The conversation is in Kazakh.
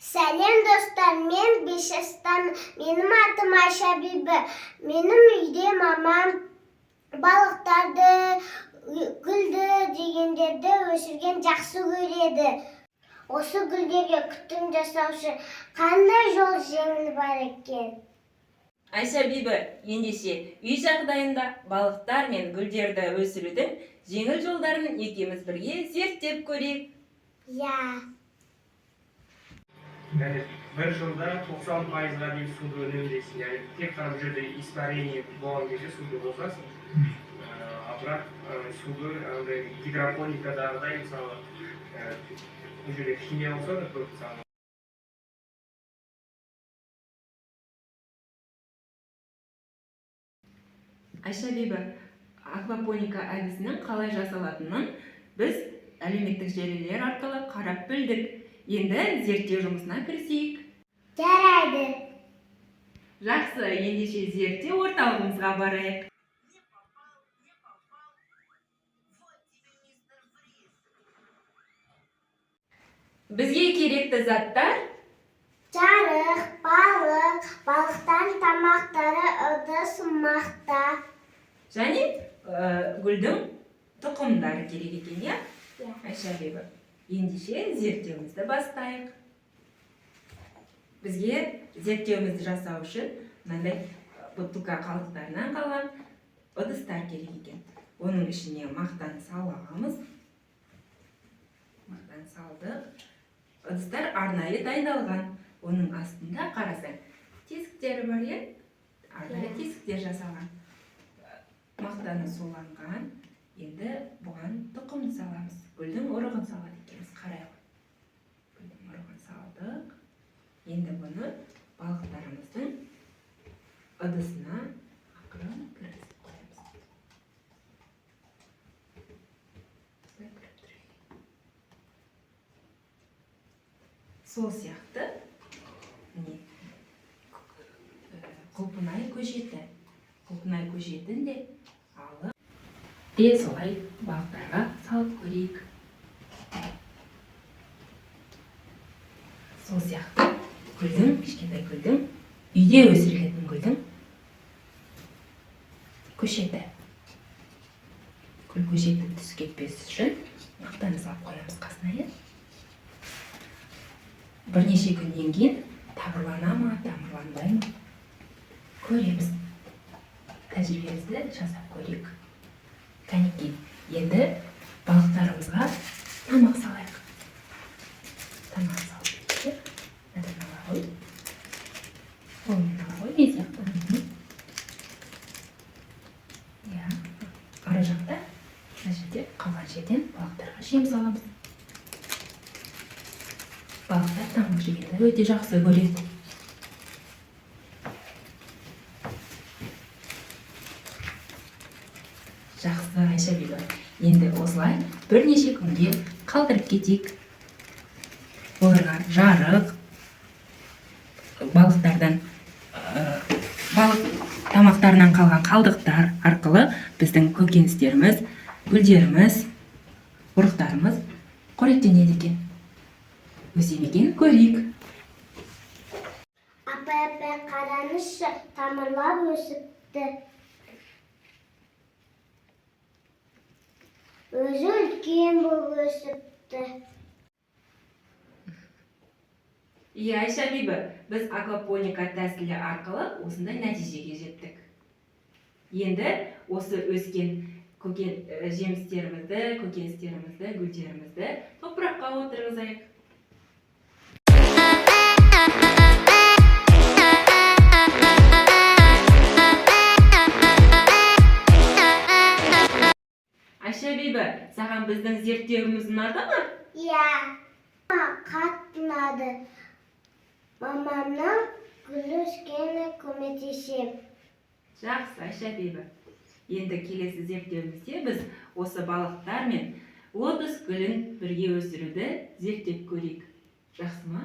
Сәлем достар, мен Бешастан. Менің атым Айша Биби. Менің үйде мамам балықтарды, гүлді дегендерді өсірген жақсы көреді. Осы гүлдерге күтім жасаушы қандай жол жеңіл бар екен? Айша Биби, ендеше үй жағдайында балықтар мен гүлдерді өсірудің жеңіл жолдарын екеуміз бірге зерттеп көрейік. Bir жылда 90%-ға дейін суды үнемдейсің. Яғни тек қана бұл жерде испарение болған кезде суды қосасың. Бірақ суды гидропоникадағыдай, мысалы, бұл жерде химия болса да көп мысалы. Айша Биби, аквапоника әдісінің қалай жасалатынын біз әлеуметтік желілер арқылы қарап білдік. Енді зерттеу жұмысына кірісейік. Жарайды. Жақсы, ендеше зерттеу орталығымызға барайық. Бізге керекті заттар: Жарық, балық, балықтан тамақтары, ыдыс, мақта. және гүлдің тұқымдары керек екен, иә? Айша Биби, ендеше зерттеуімізді бастайық. Бізге зерттеуімізді жасау үшін мынандай бутылка қалдықтарынан қалған ыдыстар керек екен. Оның ішіне мақтаны саламыз. Мақтаны салдық. Ыдыстар арнайы дайындалған. Оның астында қарасаң, тесіктері бар, иә? Арнайы тесіктер жасалған. Мақтаны суланған. Енді бұған тұқым саламыз. Гүлдің ұрығын салады екенбіз. Қарайық. Гүлдің ұрығын салдық. Енді бұны балықтарымыздың ыдысына ақырын кіргізіп қоямыз. Сол сияқты құлпынай көжеті. Құлпынай көжетін де алып, солай балықтарға салып көрейік. Сол сияқты гүлдің, кішкентай гүлдің, үйде өсірілетін гүлдің көшеті. Гүл көшеті түс кетпес үшін мақтаны салып қоямыз қасына. Бірнеше күннен кейін тамырлана ма, тамырланбай ма көреміз. Тәжірибемізді жасап көрейік. Кәнекей, енді балықтарымызға тамақ салайық. Тамақ салып, әдін ала қой. Қолмен ала қой, мен сияқты. Ары жақта, мына жерде қалған жерден балықтарға жем саламыз. Балықтар тамақ жегенді өте жақсы көреді. Жақсы, Айша Биби. Енді осылай бірнеше күнге қалдырып кетейік. Оларға жарық, балықтардан, балық тамақтарынан қалған қалдықтар арқылы біздің көкөністеріміз, гүлдеріміз, ұрықтарымыз қоректенеді екен. Өсемеген көрейік. Апа, қараңызшы, тамырлап өсіпті. Өзі үлкен болып өсіпті. Айша Биби, біз аквапоника тәсілі арқылы осындай нәтижеге жеттік. Енді осы өскен жемістерімізді, көкөністерімізді, гүлдерімізді топыраққа отырғызайық. Айша Биби, саған біздің зерттеуіміз ұнады ма? Қатты ұнады. Мамамның гүл өскені көмектесем. Жақсы, Айша Биби. Енді келесі зерттеуімізде біз осы балықтар мен лотос гүлін бірге өсіруді зерттеп көрейік. Жақсы ма?